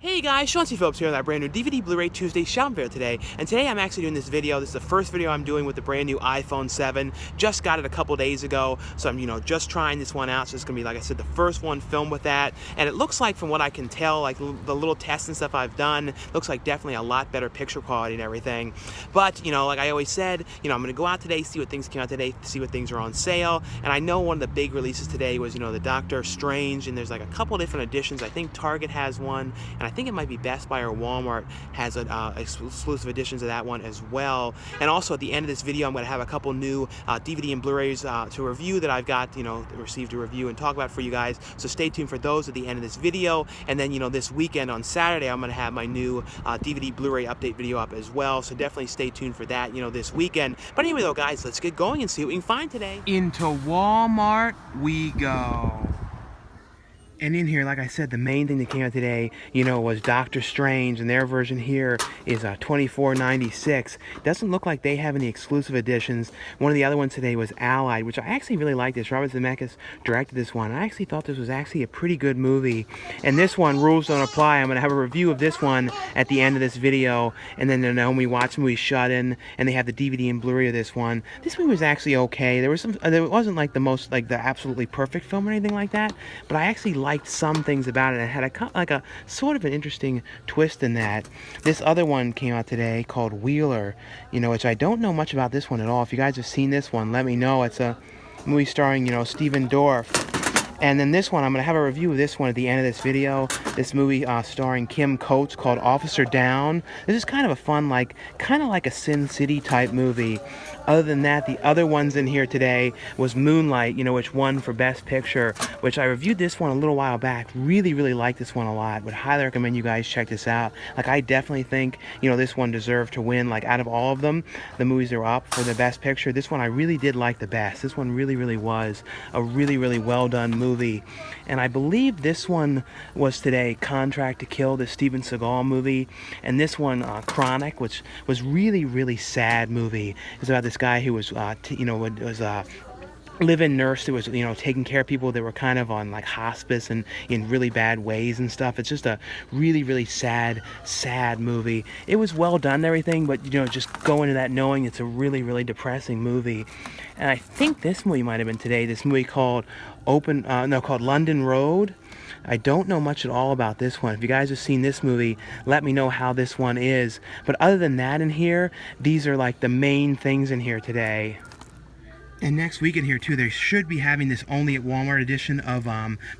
Hey guys, Sean C. Phillips here with our brand new DVD Blu-ray Tuesday shopping video today. And today I'm actually doing this video. This is the first video I'm doing with the brand new iPhone 7. Just got it a couple days ago, so I'm just trying this one out. So it's gonna be, like I said, the first one filmed with that. And it looks like, from what I can tell, like the little tests and stuff I've done, looks like definitely a lot better picture quality and everything. But like I always said, I'm gonna go out today, see what things came out today, see what things are on sale. And I know one of the big releases today was the Doctor Strange, and there's like a couple different editions. I think Target has one, and I think it might be Bestbuy or Walmart has exclusive editions of that one as well. And also at the end of this video, I'm going to have a couple new DVD and Blu-rays to review that I've got, received a review and talk about for you guys. So stay tuned for those at the end of this video. And then, this weekend on Saturday, I'm going to have my new DVD Blu-ray update video up as well. So definitely stay tuned for that, this weekend. But anyway, though, guys, let's get going and see what we can find today. Into Walmart we go. And in here, like I said, the main thing that came out today, was Doctor Strange, and their version here is $24.96. Doesn't look like they have any exclusive editions. One of the other ones today was Allied, which I actually really like this. Robert Zemeckis directed this one. I actually thought this was actually a pretty good movie. And this one, rules don't apply. I'm going to have a review of this one at the end of this video. And then the Naomi Watts movie Shut In, and they have the DVD and Blu-ray of this one. This movie was actually okay. There was some. It wasn't like the absolutely perfect film or anything like that, but I actually liked some things about it. It had a sort of an interesting twist in that. This other one came out today called Wheeler, which I don't know much about this one at all. If you guys have seen this one, let me know. It's a movie starring, Stephen Dorff. And then this one, I'm going to have a review of this one at the end of this video. This movie starring Kim Coates called Officer Downe. This is kind of a fun, kind of like a Sin City type movie. Other than that, the other ones in here today was Moonlight, which won for Best Picture, which I reviewed this one a little while back. Really, really like this one a lot. Would highly recommend you guys check this out. I definitely think, this one deserved to win. Out of all of them, the movies that were up for the Best Picture, this one I really did like the best. This one really, really was a really, really well done movie. And I believe this one was today Contract to Kill, the Steven Seagal movie. And this one, Chronic, which was really, really sad movie. It's about this guy who was, live-in nurse that was, taking care of people that were kind of on hospice and in really bad ways and stuff. It's just a really, really sad movie. It was well done and everything, but just go into that knowing it's a really, really depressing movie. And I think this movie might have been today. This movie called called London Road. I don't know much at all about this one. If you guys have seen this movie, let me know how this one is. But other than that in here, these are the main things in here today. And next week in here too, they should be having this only at Walmart edition of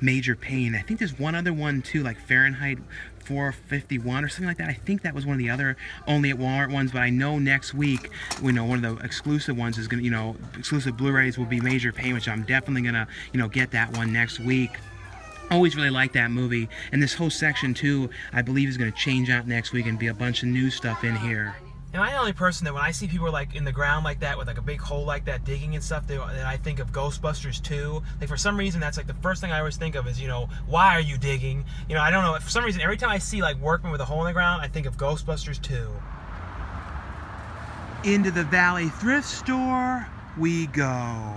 Major Pain. I think there's one other one too, like Fahrenheit 451 or something like that. I think that was one of the other only at Walmart ones, but I know next week, one of the exclusive ones is gonna, exclusive Blu-rays will be Major Pain, which I'm definitely gonna, get that one next week. Always really like that movie. And this whole section too, I believe is gonna change out next week and be a bunch of new stuff in here. Am I the only person that when I see people in the ground like that with a big hole like that digging and stuff that I think of Ghostbusters 2? For some reason that's the first thing I always think of is, why are you digging? I don't know. For some reason every time I see workmen with a hole in the ground, I think of Ghostbusters 2. Into the Valley Thrift Store we go.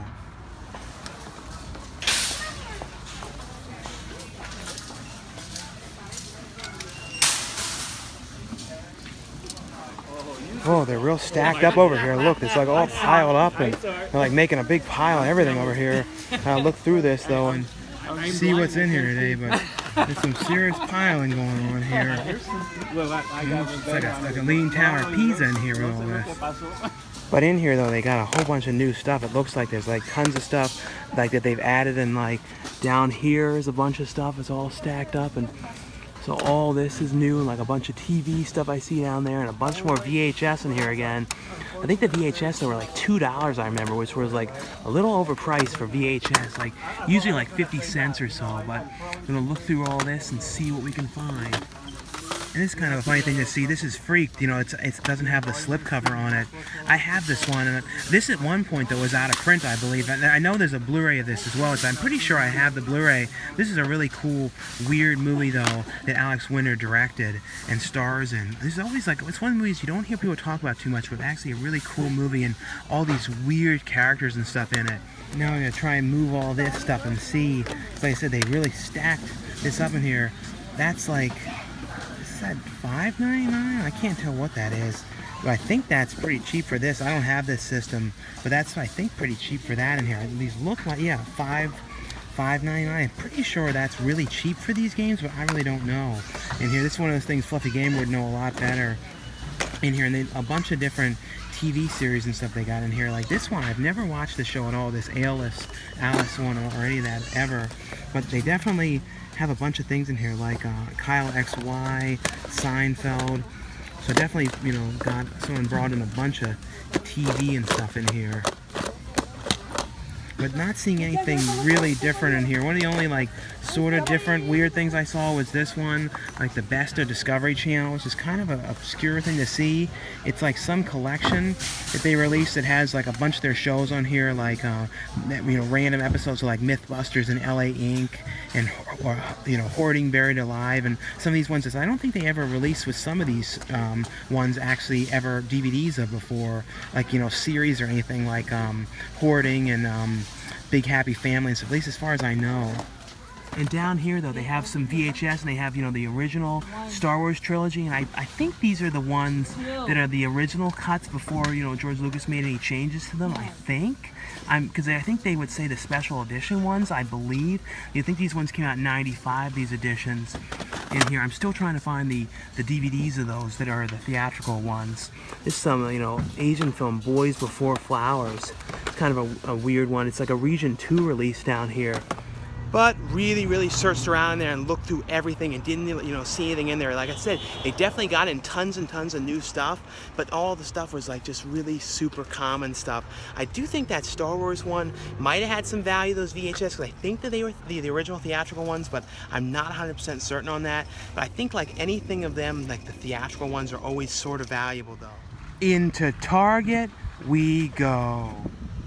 Oh, they're real stacked up over here. Look, it's all piled up, and they're making a big pile of everything over here. I'll look through this though and see what's in here today, but there's some serious piling going on here. It's like a Leaning Tower of Pisa in here with all this. But in here though, they got a whole bunch of new stuff. It looks like there's tons of stuff that they've added, and down here is a bunch of stuff. It's all stacked up, and so all this is new, and a bunch of TV stuff I see down there, and a bunch more VHS in here again. I think the VHS though were $2, I remember, which was a little overpriced for VHS, usually 50 cents or so. But I'm gonna look through all this and see what we can find. And it's kind of a funny thing to see. This is Freaked, it doesn't have the slipcover on it. I have this one, and this at one point though was out of print, I believe. I know there's a Blu-ray of this as well, so I'm pretty sure I have the Blu-ray. This is a really cool, weird movie though that Alex Winter directed and stars in. This is always it's one of the movies you don't hear people talk about too much, but actually a really cool movie and all these weird characters and stuff in it. Now I'm gonna try and move all this stuff and see. Like I said, they really stacked this up in here. That's that $5.99? I can't tell what that is. But I think that's pretty cheap for this. I don't have this system, but that's, I think, pretty cheap for that in here. These look like, yeah, $5.99. I'm pretty sure that's really cheap for these games, but I really don't know. In here, this is one of those things Fluffy Gamer would know a lot better. In here, and then a bunch of different TV series and stuff they got in here. Like this one, I've never watched the show at all, this Alice one or any of that ever. But they definitely have a bunch of things in here, like Kyle XY, Seinfeld. So definitely, you know, got someone brought in a bunch of TV and stuff in here. But not seeing anything really different in here. One of the only, like, sort of different weird things I saw was this one, like the Best of Discovery Channel, which is kind of an obscure thing to see. It's like some collection that they released that has like a bunch of their shows on here, like you know, random episodes of like Mythbusters and LA Inc. and you know, Hoarding Buried Alive, and some of these ones that I don't think they ever released with some of these ones actually ever DVDs of before, like, you know, series or anything like Hoarding and Big Happy Families, at least as far as I know. And down here, though, they have some VHS, and they have, you know, the original Star Wars trilogy, and I think these are the ones that are the original cuts before, you know, George Lucas made any changes to them, I think. Because I think they would say the special edition ones, I believe. You think these ones came out in '95, these editions. In here, I'm still trying to find the DVDs of those that are the theatrical ones. This is some, you know, Asian film, Boys Before Flowers. It's kind of a weird one. It's like a Region 2 release down here. But really searched around there and looked through everything and didn't, you know, see anything in there. Like I said, they definitely got in tons and tons of new stuff, but all the stuff was like just really super common stuff. I do think that Star Wars one might have had some value, those VHS, because I think that they were the original theatrical ones, but I'm not 100% certain on that. But I think like anything of them, like the theatrical ones, are always sort of valuable though. Into Target we go.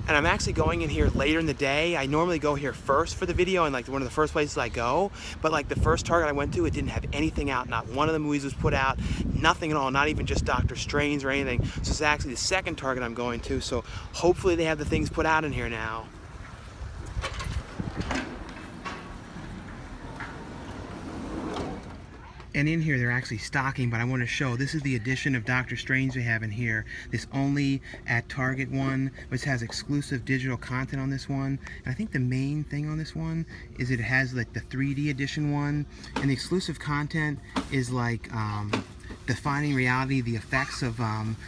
And I'm actually going in here later in the day. I normally go here first for the video, and like one of the first places I go. But like the first Target I went to, it didn't have anything out. Not one of the movies was put out. Nothing at all. Not even just Doctor Strange or anything. So it's actually the second Target I'm going to. So hopefully they have the things put out in here now. And in here they're actually stocking, but I want to show, this is the edition of Doctor Strange they have in here. This only at Target one, which has exclusive digital content on this one. And I think the main thing on this one is it has like the 3D edition one, and the exclusive content is like Defining Reality, the effects of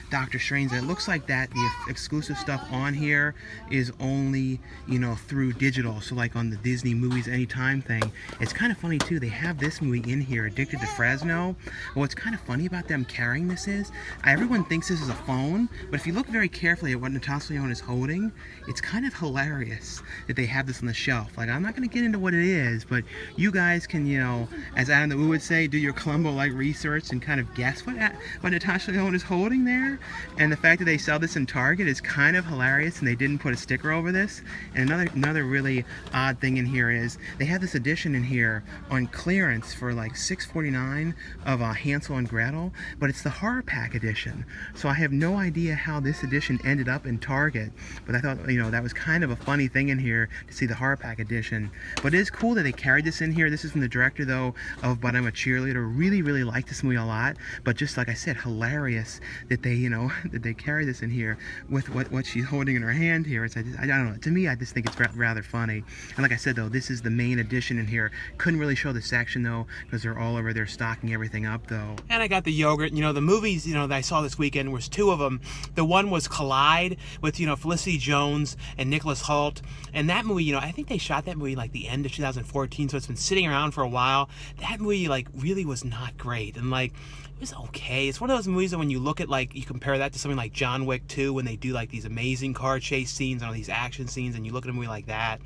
Doctor Strange. And it looks like that the exclusive stuff on here is only, you know, through digital, so like on the Disney Movies Anytime thing. It's kind of funny too, they have this movie in here, Addicted to Fresno. But what's kind of funny about them carrying this is, everyone thinks this is a phone, but if you look very carefully at what Natasha Lyonne is holding, it's kind of hilarious that they have this on the shelf. Like, I'm not going to get into what it is, but you guys can, you know, as Adam the Woo would say, do your Columbo-like research and kind of guess what Natasha Lyonne is holding there. And the fact that they sell this in Target is kind of hilarious, and they didn't put a sticker over this. And another really odd thing in here is they have this edition in here on clearance for like $6.49 of Hansel and Gretel, but it's the horror pack edition. So I have no idea how this edition ended up in Target, but I thought, you know, that was kind of a funny thing in here to see the horror pack edition. But it is cool that they carried this in here. This is from the director though of But I'm a Cheerleader. Really like this movie a lot. But just like I said, hilarious that they, you know, that they carry this in here with what she's holding in her hand here. It's, I don't know. To me, I just think it's rather funny. And like I said, though, this is the main edition in here. Couldn't really show the section though, because they're all over there stocking everything up though. And I got the yogurt. You know, the movies, you know, that I saw this weekend was two of them. The one was Collide with, you know, Felicity Jones and Nicholas Hoult. And that movie, you know, I think they shot that movie like the end of 2014, so it's been sitting around for a while. That movie like really was not great, and like it was okay. It's one of those movies that when you look at, like, you compare that to something like John Wick 2, when they do like these amazing car chase scenes and all these action scenes, and you look at a movie like that,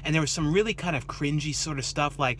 and there was some really kind of cringy sort of stuff, like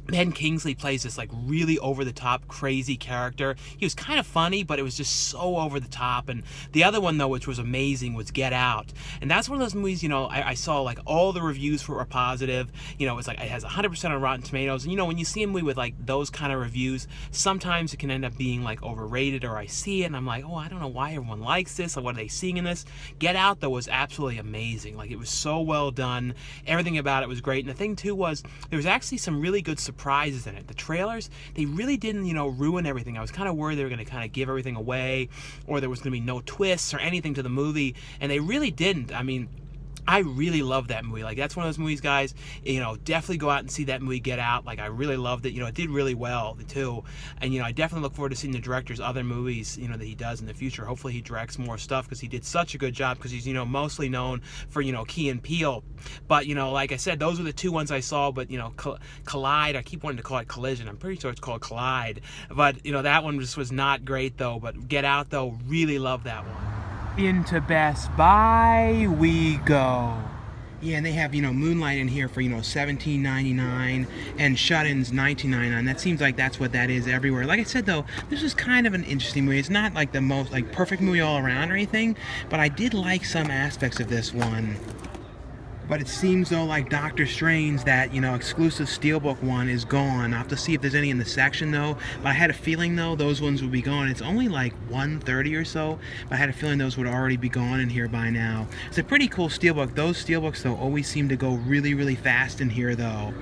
Ben Kingsley plays this like really over-the-top crazy character. He was kind of funny, but it was just so over-the-top. And the other one though, which was amazing, was Get Out. And that's one of those movies, you know, I saw like all the reviews for it were positive. You know, it's like it has 100% on Rotten Tomatoes. And you know, when you see a movie with like those kind of reviews, sometimes it can end up being like overrated, or I see it and I'm like, oh, I don't know why everyone likes this, or what are they seeing in this? Get Out though was absolutely amazing. Like, it was so well done. Everything about it was great. And the thing too was, there was actually some really good surprises surprises in it. The trailers, they really didn't, you know, ruin everything. I was kind of worried they were going to kind of give everything away, or there was going to be no twists or anything to the movie, and they really didn't. I mean, I really love that movie. Like, that's one of those movies, guys, you know, definitely go out and see that movie, Get Out. Like, I really loved it. You know, it did really well, too. And, you know, I definitely look forward to seeing the director's other movies, you know, that he does in the future. Hopefully he directs more stuff, because he did such a good job, because he's, you know, mostly known for, you know, Key and Peele. But, you know, like I said, those were the two ones I saw. But, you know, Collide, I keep wanting to call it Collision. I'm pretty sure it's called Collide. But, you know, that one just was not great, though. But Get Out, though, really loved that one. Into Best Buy we go. Yeah, and they have, you know, Moonlight in here for, you know, $17.99 and Shut-ins $19.99. That seems like that's what that is everywhere. Like I said, though, this is kind of an interesting movie. It's not like the most, like, perfect movie all around or anything, but I did like some aspects of this one. But it seems, though, like Doctor Strange, that, you know, exclusive Steelbook one is gone. I'll have to see if there's any in the section, though. But I had a feeling, though, those ones would be gone. It's only like 130 or so, but I had a feeling those would already be gone in here by now. It's a pretty cool Steelbook. Those Steelbooks, though, always seem to go really, really fast in here, though.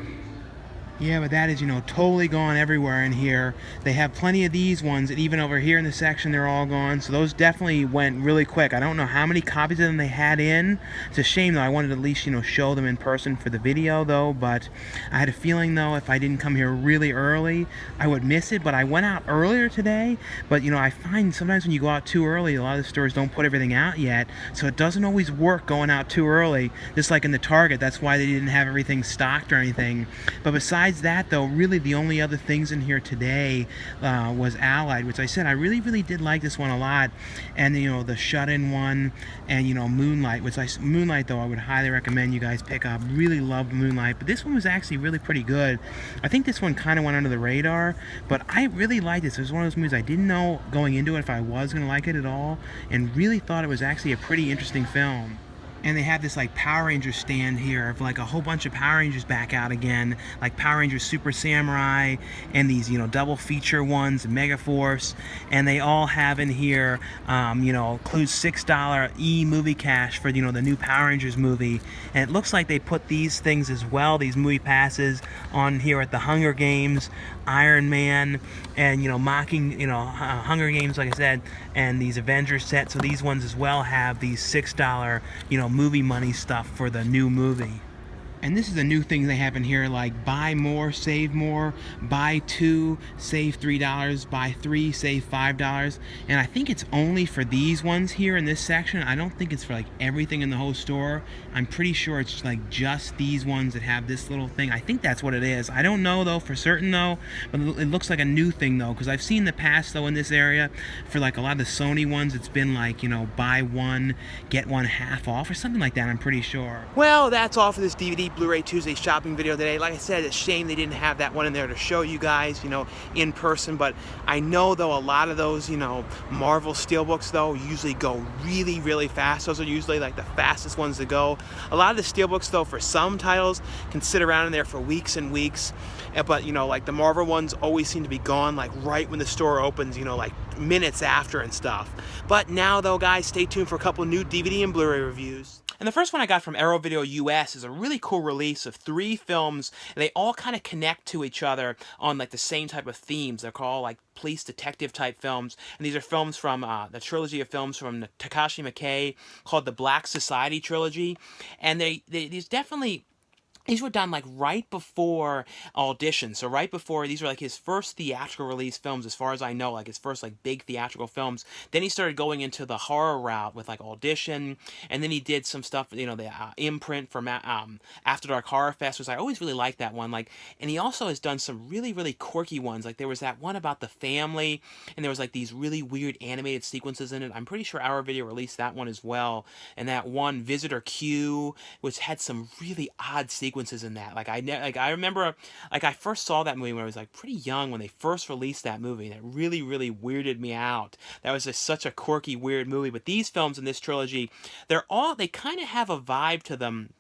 Yeah, but that is, you know, totally gone everywhere in here. They have plenty of these ones, and even over here in the section, they're all gone. So those definitely went really quick. I don't know how many copies of them they had in. It's a shame, though. I wanted to at least, you know, show them in person for the video, though. But I had a feeling, though, if I didn't come here really early, I would miss it. But I went out earlier today. But, you know, I find sometimes when you go out too early, a lot of the stores don't put everything out yet. So it doesn't always work going out too early. Just like in the Target, that's why they didn't have everything stocked or anything. But besides that, though, really the only other things in here today was Allied, which I said I really did like this one a lot, and, you know, the Shut-in one, and, you know, Moonlight, which Moonlight, though, I would highly recommend you guys pick up. Really loved Moonlight, but this one was actually really pretty good. I think this one kind of went under the radar, but I really liked this. It was one of those movies I didn't know going into it if I was going to like it at all, and really thought it was actually a pretty interesting film. And they have this, like, Power Rangers stand here of, like, a whole bunch of Power Rangers back out again, like Power Rangers Super Samurai, and these, you know, double feature ones, Megaforce, and they all have in here, you know, includes $6 e-movie cash for, you know, the new Power Rangers movie. And it looks like they put these things as well, these movie passes, on here at the Hunger Games, Iron Man, and, you know, mocking, you know, Hunger Games, like I said, and these Avengers sets. So these ones as well have these $6, you know, movie money stuff for the new movie. And this is a new thing they have in here, like buy more, save more, buy 2, save $3, buy 3, save $5. And I think it's only for these ones here in this section. I don't think it's for, like, everything in the whole store. I'm pretty sure it's like just these ones that have this little thing. I think that's what it is. I don't know, though, for certain, though, but it looks like a new thing, though, because I've seen in the past, though, in this area, for, like, a lot of the Sony ones, it's been like, you know, buy one, get one half off or something like that, I'm pretty sure. Well, that's all for this DVD Blu-ray Tuesday shopping video today. Like I said, it's a shame they didn't have that one in there to show you guys, you know, in person. But I know, though, a lot of those, you know, Marvel Steelbooks, though, usually go really fast. Those are usually, like, the fastest ones to go. A lot of the Steelbooks, though, for some titles can sit around in there for weeks and weeks. But, you know, like, the Marvel ones always seem to be gone, like, right when the store opens, you know, like minutes after and stuff. But now, though, guys, stay tuned for a couple new DVD and Blu-ray reviews. And the first one I got from Arrow Video US is a really cool release of 3 films, and they all kind of connect to each other on, like, the same type of themes. They're called, like, police detective type films, and these are films from the trilogy of films from Takashi Miike called the Black Society Trilogy, and these definitely... These were done, like, right before Audition. So right before, these were, like, his first theatrical release films, as far as I know, like, his first, like, big theatrical films. Then he started going into the horror route with, like, Audition, and then he did some stuff, you know, the imprint from After Dark Horror Fest, which I always really liked that one. Like, and he also has done some really quirky ones. Like, there was that one about the family, and there was, like, these really weird animated sequences in it. I'm pretty sure Our Video released that one as well. And that one, Visitor Q, which had some really odd sequences in that. Like, I remember, like, I first saw that movie when I was, like, pretty young when they first released that movie, and it really weirded me out. That was just such a quirky, weird movie. But these films in this trilogy, they kind of have a vibe to them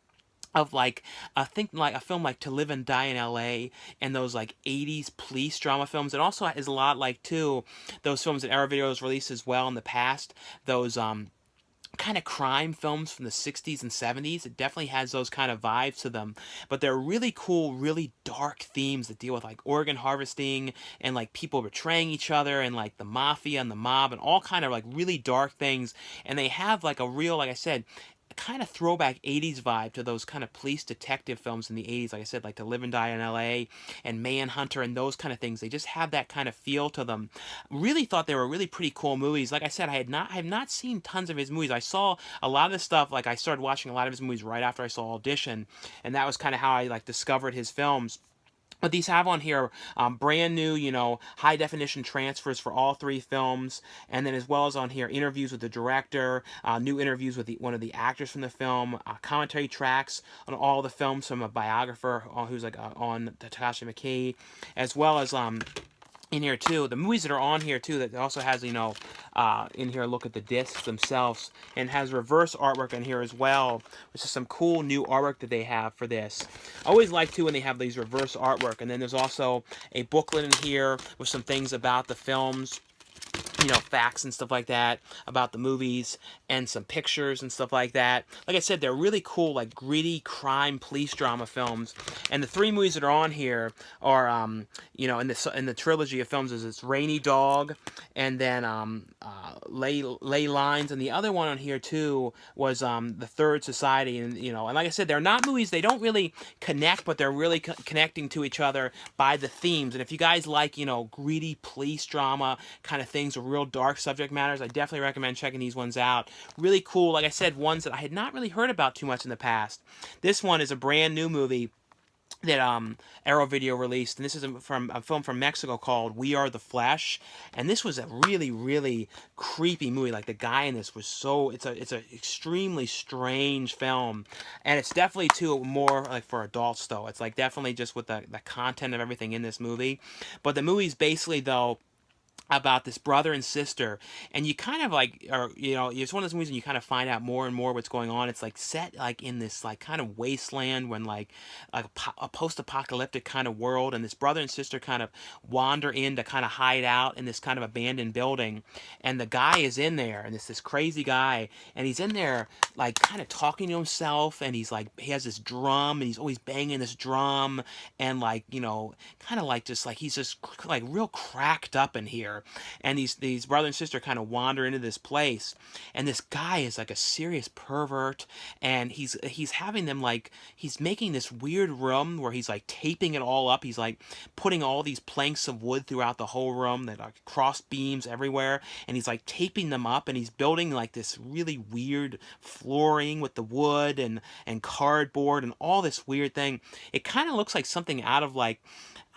of, like, I think, like, a film like To Live and Die in LA, and those, like, 80s police drama films. It also is a lot like, too, those films that Arrow Video has released as well in the past. Those kind of crime films from the 60s and 70s. It definitely has those kind of vibes to them, but they're really cool, really dark themes that deal with like organ harvesting and like people betraying each other and like the mafia and the mob and all kind of like really dark things. And they have like a real, like I said, kind of throwback 80s vibe to those kind of police detective films in the 80s, like I said, like To Live and Die in LA and Manhunter and those kind of things. They just have that kind of feel to them. Really thought they were really pretty cool movies. Like I said, I have not seen tons of his movies. I saw a lot of the stuff, like I started watching a lot of his movies right after I saw Audition, and that was kind of how I like discovered his films. But these have on here brand new, high definition transfers for all three films, and then as well as on here interviews with the director, new interviews with one of the actors from the film, commentary tracks on all the films from a biographer who's like on Takashi Miike, as well as in here too, the movies that are on here too, that also has, in here, look at the discs themselves, and has reverse artwork in here as well, which is some cool new artwork that they have for this. I always like too when they have these reverse artwork. And then there's also a booklet in here with some things about the films, facts and stuff like that about the movies, and some pictures and stuff like that. Like I said, they're really cool, like gritty crime police drama films. And the three movies that are on here are, in the trilogy of films is it's Rainy Dog, and then Ley Lines, and the other one on here too was The Third Society. And like I said, they're not movies, they don't really connect, but they're really connecting to each other by the themes. And if you guys like, gritty police drama kind of things, or real dark subject matters, I definitely recommend checking these ones out. Really cool, like I said, ones that I had not really heard about too much in the past. This one is a brand new movie that Arrow Video released, and this is from a film from Mexico called We Are the Flesh. And this was a really, really creepy movie. Like the guy in this was it's a extremely strange film, and it's definitely too more like for adults though. It's like definitely just with the content of everything in this movie. But the movie's basically though about this brother and sister, and you kind of like, or it's one of those movies and you kind of find out more and more what's going on. It's like set like in this like kind of wasteland, when like a post-apocalyptic kind of world, and this brother and sister kind of wander in to kind of hide out in this kind of abandoned building, and the guy is in there, and it's this crazy guy, and he's in there like kind of talking to himself, and he's like, he has this drum, and he's always banging this drum, and like kind of like just like he's just like real cracked up in here. And these brother and sister kind of wander into this place, and this guy is like a serious pervert, and he's having them like, he's making this weird room where he's like taping it all up. He's like putting all these planks of wood throughout the whole room that are cross beams everywhere, and he's like taping them up, and he's building like this really weird flooring with the wood and cardboard and all this weird thing. It kind of looks like something out of like,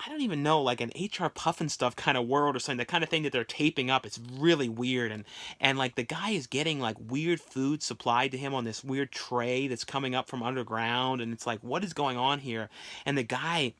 I don't even know, like an HR Puffin stuff kind of world or something, the kind of thing that they're taping up. It's really weird. And like the guy is getting like weird food supplied to him on this weird tray that's coming up from underground. And it's like, what is going on here? And the guy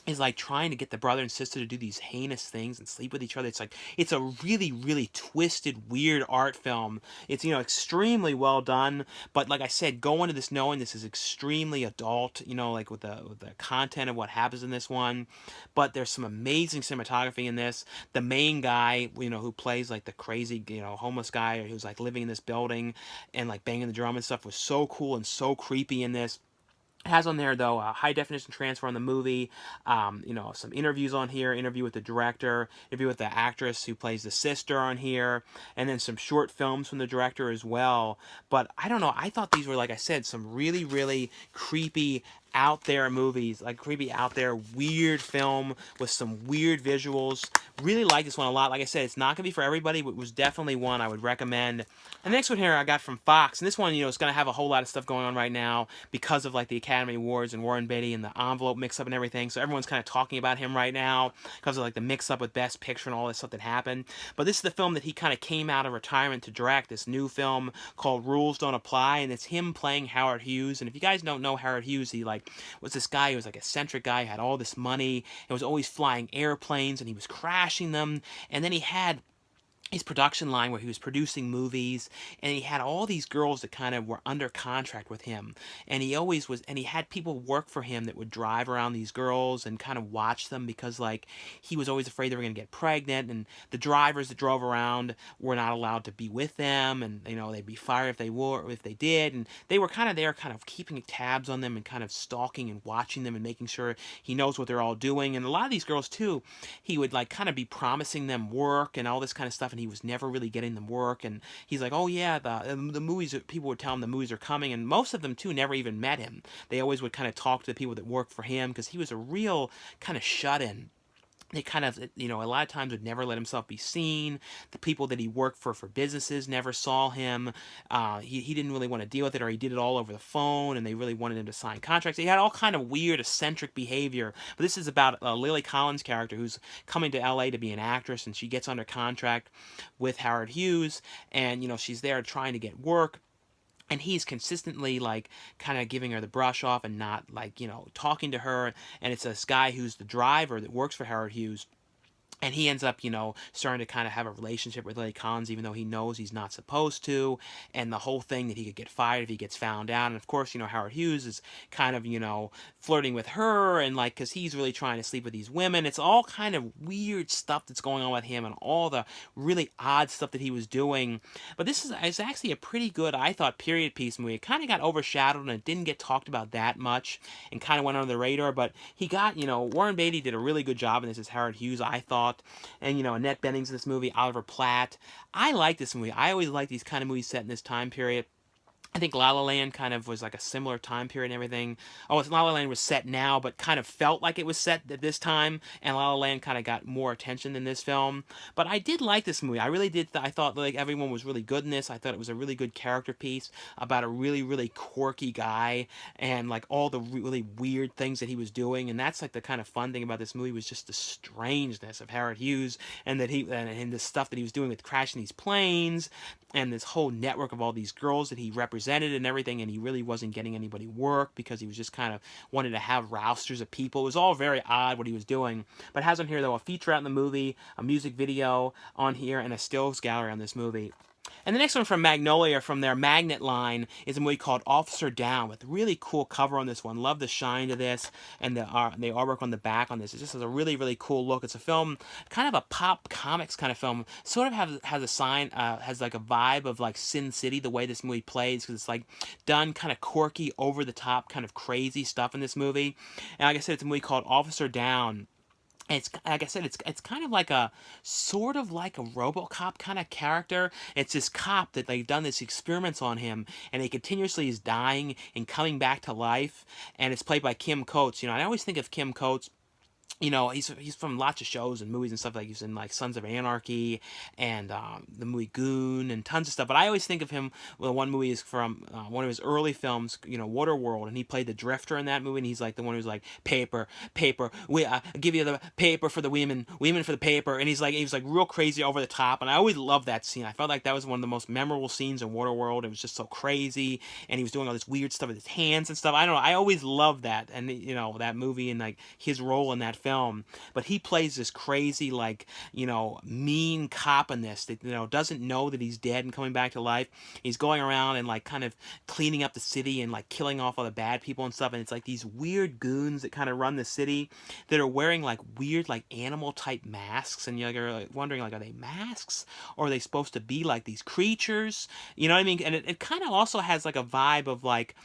is like trying to get the brother and sister to do these heinous things and sleep with each other. It's like, it's a really, really twisted, weird art film. It's, extremely well done. But like I said, go into this knowing this is extremely adult, like with the content of what happens in this one. But there's some amazing cinematography in this. The main guy, who plays like the crazy, homeless guy who's like living in this building and like banging the drum and stuff, was so cool and so creepy in this. It has on there, though, a high-definition transfer on the movie, some interviews on here, interview with the director, interview with the actress who plays the sister on here, and then some short films from the director as well. But I don't know, I thought these were, like I said, some really, really creepy, out there movies, like creepy out there weird film with some weird visuals. Really like this one a lot. Like I said, it's not gonna be for everybody, but it was definitely one I would recommend. And the next one here I got from Fox, and this one, is gonna have a whole lot of stuff going on right now because of like the Academy Awards and Warren Beatty and the envelope mix-up and everything. So everyone's kind of talking about him right now because of like the mix-up with Best Picture and all this stuff that happened. But this is the film that he kind of came out of retirement to direct, this new film called Rules Don't Apply, and it's him playing Howard Hughes. And if you guys don't know Howard Hughes, he was this guy who was like eccentric guy, had all this money, and was always flying airplanes, and he was crashing them, and then he had his production line where he was producing movies, and he had all these girls that kind of were under contract with him, and he always was, and he had people work for him that would drive around these girls and kind of watch them, because like he was always afraid they were going to get pregnant, and the drivers that drove around were not allowed to be with them, and they'd be fired if they were, or if they did, and they were kind of there kind of keeping tabs on them and kind of stalking and watching them and making sure he knows what they're all doing. And a lot of these girls too, he would like kind of be promising them work and all this kind of stuff, and he was never really getting them work. And he's like, oh yeah, the movies, people would tell him the movies are coming, and most of them too never even met him. They always would kind of talk to the people that worked for him, because he was a real kind of shut-in. They kind of, a lot of times would never let himself be seen. The people that he worked for businesses never saw him. He didn't really want to deal with it, or he did it all over the phone, and they really wanted him to sign contracts. He had all kind of weird, eccentric behavior. But this is about Lily Collins' character, who's coming to LA to be an actress, and she gets under contract with Howard Hughes, and, she's there trying to get work. And he's consistently like kind of giving her the brush off and not like, talking to her. And it's this guy who's the driver that works for Howard Hughes. And he ends up, starting to kind of have a relationship with Lily Collins, even though he knows he's not supposed to. And the whole thing that he could get fired if he gets found out. And of course, Howard Hughes is kind of, flirting with her, and like, because he's really trying to sleep with these women. It's all kind of weird stuff that's going on with him, and all the really odd stuff that he was doing. But this is actually a pretty good, I thought, period piece movie. It kind of got overshadowed, and it didn't get talked about that much, and kind of went under the radar. But he got, Warren Beatty did a really good job in this as Howard Hughes, I thought. And, Annette Bening's in this movie, Oliver Platt. I like this movie. I always like these kind of movies set in this time period. I think La La Land kind of was like a similar time period and everything. Oh, La La Land was set now, but kind of felt like it was set at this time, and La La Land kind of got more attention than this film. But I did like this movie. I really did. I thought like everyone was really good in this. I thought it was a really good character piece about a really, really quirky guy, and like all the really weird things that he was doing. And that's like the kind of fun thing about this movie, was just the strangeness of Howard Hughes, and that and the stuff that he was doing with crashing these planes, and this whole network of all these girls that he represented and everything, and he really wasn't getting anybody work because he was just kind of wanted to have rousters of people. It was all very odd what he was doing. But it has on here, though, a feature out in the movie, a music video on here, and a stills gallery on this movie. And the next one from Magnolia, from their Magnet line, is a movie called Officer Downe, with a really cool cover on this one. Love the shine to this, and the artwork on the back on this. It just has a really, really cool look. It's a film, kind of a pop comics kind of film. Sort of has like a vibe of like Sin City, the way this movie plays, because it's like done kind of quirky, over the top, kind of crazy stuff in this movie. And like I said, it's a movie called Officer Downe. It's like I said, it's kind of like a sort of like a RoboCop kind of character. It's this cop that they've done these experiments on him, and he continuously is dying and coming back to life. And it's played by Kim Coates. I always think of Kim Coates. He's from lots of shows and movies and stuff. Like he's in like Sons of Anarchy and the movie Goon and tons of stuff. But I always think of him. Well, one movie is from one of his early films, Waterworld, and he played the drifter in that movie. And he's like the one who's like, paper, we give you the paper for the women for the paper. And he was like real crazy, over the top. And I always loved that scene. I felt like that was one of the most memorable scenes in Waterworld. It was just so crazy, and he was doing all this weird stuff with his hands and stuff. I don't know. I always loved that, and that movie, and like his role in that film. But he plays this crazy, like, mean cop in this that, doesn't know that he's dead and coming back to life. He's going around and like kind of cleaning up the city and like killing off all the bad people and stuff. And it's like these weird goons that kind of run the city that are wearing like weird, like animal type masks. And you're like wondering, like, are they masks, or are they supposed to be like these creatures? You know what I mean? And it kind of also has like a vibe of like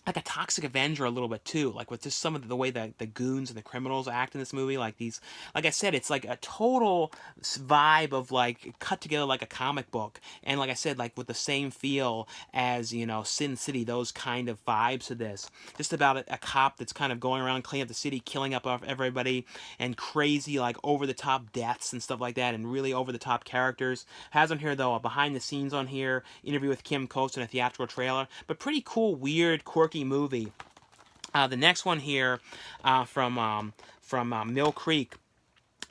a Toxic Avenger a little bit too, like with just some of the way that the goons and the criminals act in this movie. Like these, like I said, it's like a total vibe of like cut together like a comic book, and like I said, like with the same feel as Sin City, those kind of vibes to this. Just about a cop that's kind of going around cleaning up the city, killing up everybody, and crazy like over the top deaths and stuff like that, and really over the top characters. Has on here though a behind the scenes on here, interview with Kim Coates and a theatrical trailer, but pretty cool, weird, quirky movie. The next one here from Mill Creek.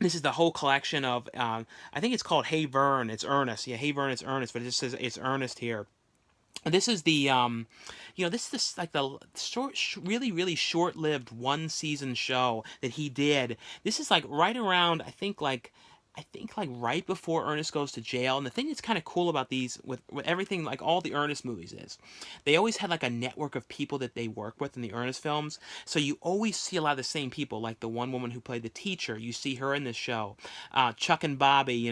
This is the whole collection of, I think it's called Hey Verne, it's Ernest. Yeah, Hey Verne, it's Ernest, but it just says it's Ernest here. And this is the, this is like the really, really short-lived one-season show that he did. This is like right around, I think like I think like right before Ernest goes to jail. And the thing that's kind of cool about these with everything like all the Ernest movies is they always had like a network of people that they work with in the Ernest films. So you always see a lot of the same people, like the one woman who played the teacher. You see her in this show. Chuck and Bobby,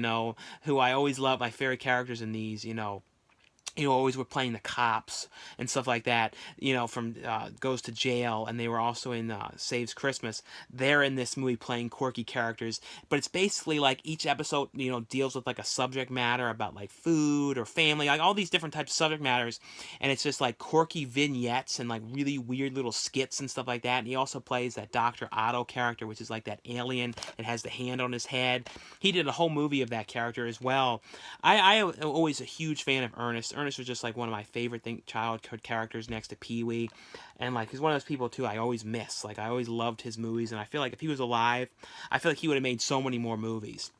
who I always love, my favorite characters in these, always were playing the cops and stuff like that, from Goes to Jail, and they were also in Saves Christmas. They're in this movie playing quirky characters, but it's basically like each episode, deals with like a subject matter about like food or family, like all these different types of subject matters, and it's just like quirky vignettes and like really weird little skits and stuff like that. And he also plays that Dr. Otto character, which is like that alien that has the hand on his head. He did a whole movie of that character as well. I am always a huge fan of Ernest. Ernest was just like one of my favorite childhood characters next to Pee-wee, and like he's one of those people too I always miss. Like I always loved his movies, and I feel like if he was alive, I feel like he would have made so many more movies.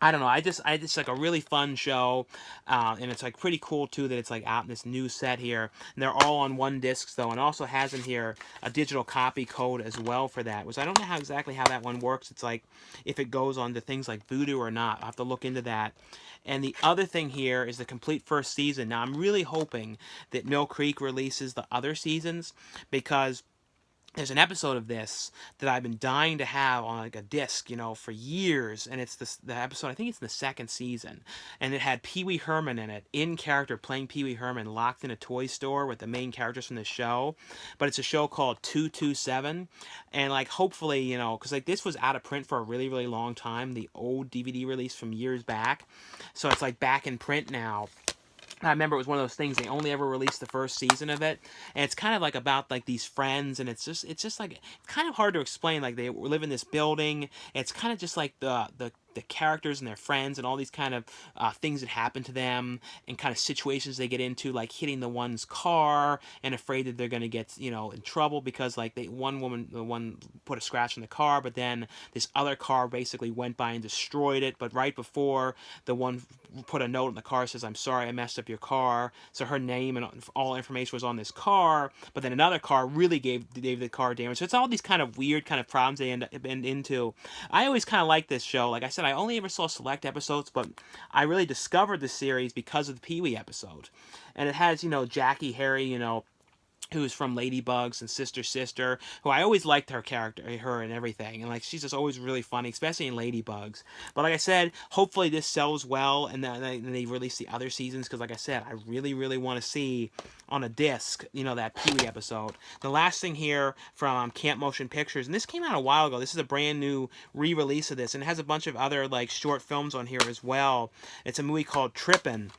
I don't know. I just like a really fun show, and it's like pretty cool too that it's like out in this new set here. And they're all on one disc though, and also has in here a digital copy code as well for that, which I don't know exactly how that one works. It's like if it goes on to things like Voodoo or not. I'll have to look into that. And the other thing here is the complete first season. Now I'm really hoping that Mill Creek releases the other seasons, because there's an episode of this that I've been dying to have on like a disc, for years, and it's the episode, I think it's in the second season, and it had Pee Wee Herman in it, in character playing Pee Wee Herman, locked in a toy store with the main characters from the show. But it's a show called 227, and like hopefully, because like this was out of print for a really, really long time, the old DVD release from years back, so it's like back in print now. I remember it was one of those things, they only ever released the first season of it, and it's kind of like about like these friends, and it's just like, it's kind of hard to explain. Like they live in this building, it's kind of just like the characters and their friends and all these kind of things that happen to them, and kind of situations they get into, like hitting the one's car and afraid that they're going to get in trouble because like the one put a scratch in the car, but then this other car basically went by and destroyed it. But right before, the one put a note in the car, says, "I'm sorry I messed up your car." So her name and all information was on this car, but then another car really gave the car damage. So it's all these kind of weird kind of problems they end into. I always kind of like this show. Like I said, I only ever saw select episodes, but I really discovered the series because of the Pee-wee episode. And it has, Jackie Harry, who's from Ladybugs and Sister, who I always liked her character, her and everything. And like she's just always really funny, especially in Ladybugs. But like I said, hopefully this sells well, and then they release the other seasons, because like I said, I really, really want to see on a disc, that Pee-wee episode. The last thing here from Camp Motion Pictures, and this came out a while ago. This is a brand new re-release of this, and it has a bunch of other like short films on here as well. It's a movie called Trippin'.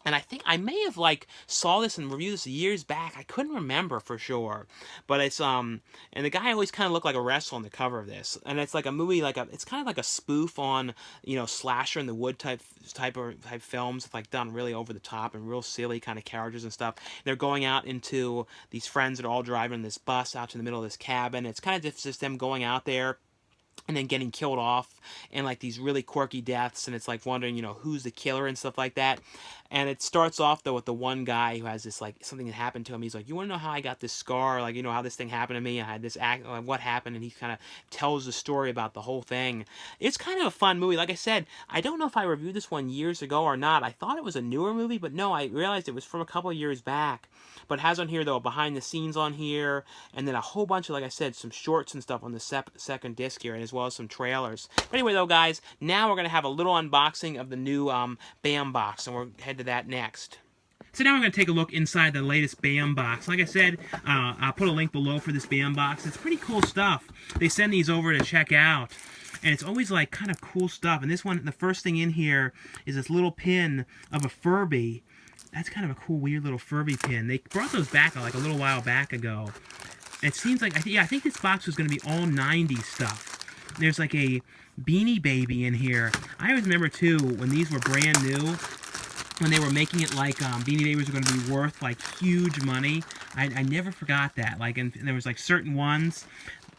And I think I may have like saw this and reviewed this years back. I couldn't remember for sure, but it's and the guy always kind of looked like a wrestler on the cover of this. And it's like a movie, it's kind of like a spoof on slasher in the wood type films. It's like done really over the top and real silly kind of characters and stuff. They're going out into these friends that are all driving this bus out to the middle of this cabin. It's kind of just them going out there and then getting killed off, and like these really quirky deaths, and it's like wondering who's the killer and stuff like that. And it starts off though with the one guy who has this like something that happened to him. He's like, "You want to know how I got this scar? Like, how this thing happened to me? I had this act, like, what happened?" And he kind of tells the story about the whole thing. It's kind of a fun movie. Like I said, I don't know if I reviewed this one years ago or not. I thought it was a newer movie, but no, I realized it was from a couple of years back. But it has on here though behind the scenes on here, and then a whole bunch of, like I said, some shorts and stuff on the second disc here, and as well as some trailers. But anyway though, guys, now we're gonna have a little unboxing of the new BAM box, and we'll head to that next. So now we're going to take a look inside the latest BAM box. Like I said, I'll put a link below for this BAM box. It's pretty cool stuff. They send these over to check out, and it's always like kind of cool stuff. And this one, the first thing in here is this little pin of a Furby. That's kind of a cool, weird little Furby pin. They brought those back like a little while back ago. It seems like, I think this box was going to be all 90s stuff. There's like a Beanie Baby in here. I always remember too, when these were brand new, when they were making it like Beanie Babies were going to be worth like huge money. I never forgot that. Like, and there was like certain ones.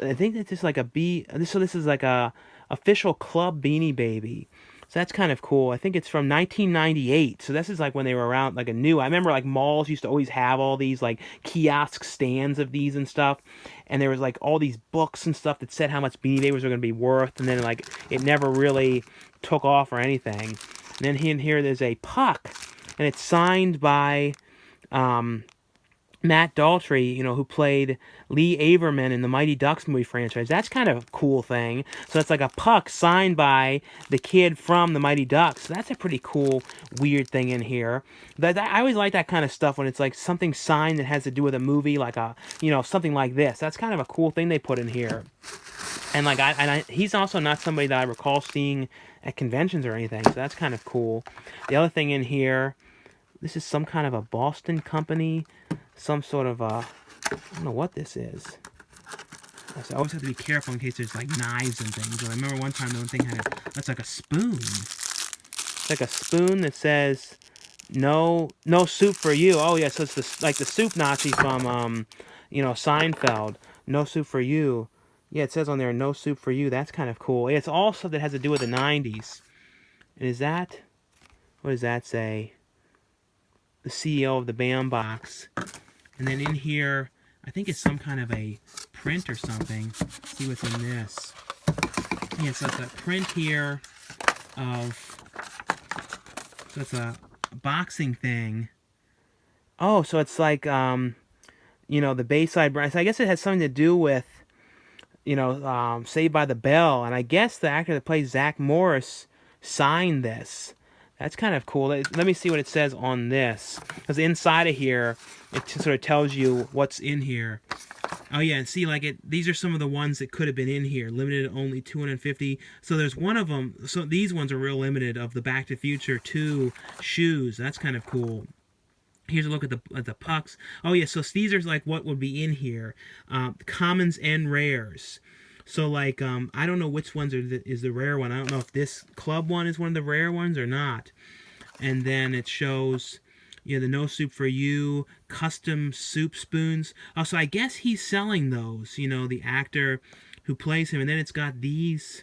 I think that's just like so this is like a official club Beanie Baby. So that's kind of cool. I think it's from 1998. So this is like when they were around, like a new. I remember like malls used to always have all these like kiosk stands of these and stuff. And there was like all these books and stuff that said how much Beanie Babies were going to be worth. And then like it never really took off or anything. And then in here there's a puck. And it's signed by Matt Daltrey, you know, who played Lee Averman in the Mighty Ducks movie franchise. That's kind of a cool thing. So it's like a puck signed by the kid from the Mighty Ducks. So that's a pretty cool, weird thing in here. I always like that kind of stuff when it's like something signed that has to do with a movie, like a, you know, something like this. That's kind of a cool thing they put in here. And like he's also not somebody that I recall seeing at conventions or anything. So that's kind of cool. The other thing in here, this is some kind of a Boston company. Some sort of I don't know what this is. So I always have to be careful in case there's like knives and things. But I remember one time the one thing had that's like a spoon. It's like a spoon that says no soup for you. Oh yeah, so it's like the soup Nazi from you know, Seinfeld. No soup for you. Yeah, it says on there no soup for you. That's kind of cool. Yeah, it's all stuff that has to do with the 90s. And is that, what does that say? The CEO of the bandbox. And then in here, I think it's some kind of a print or something. Let's see what's in this. Yeah, so it's a print here of, so it's a boxing thing. Oh, so it's like, you know, the Bayside brand. So I guess it has something to do with, you know, Saved by the Bell. And I guess the actor that plays Zach Morris signed this. That's kind of cool. Let me see what it says on this. Because inside of here, it sort of tells you what's in here. Oh yeah, and see, like these are some of the ones that could have been in here. Limited only 250. So there's one of them. So these ones are real limited of the Back to the Future 2 shoes. That's kind of cool. Here's a look at the pucks. Oh yeah, so these are like what would be in here. Commons and rares. So, like, I don't know which ones is the rare one. I don't know if this club one is one of the rare ones or not. And then it shows, you know, the No Soup for You, custom soup spoons. Oh, so I guess he's selling those, you know, the actor who plays him. And then it's got these,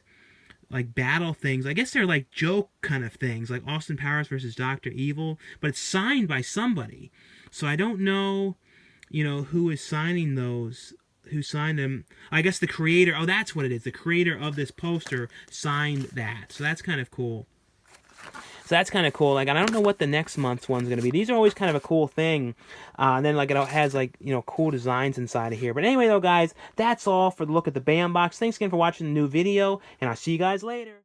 like, battle things. I guess they're, like, joke kind of things, like Austin Powers versus Dr. Evil. But it's signed by somebody. So I don't know, you know, who is signing those. Who signed them? I guess the creator. Oh, that's what it is. The creator of this poster signed that. So that's kind of cool. So that's kind of cool. Like, I don't know what the next month's one's going to be. These are always kind of a cool thing. And then, like, it has, like, you know, cool designs inside of here. But anyway, though, guys, that's all for the look at the bandbox. Thanks again for watching the new video, and I'll see you guys later.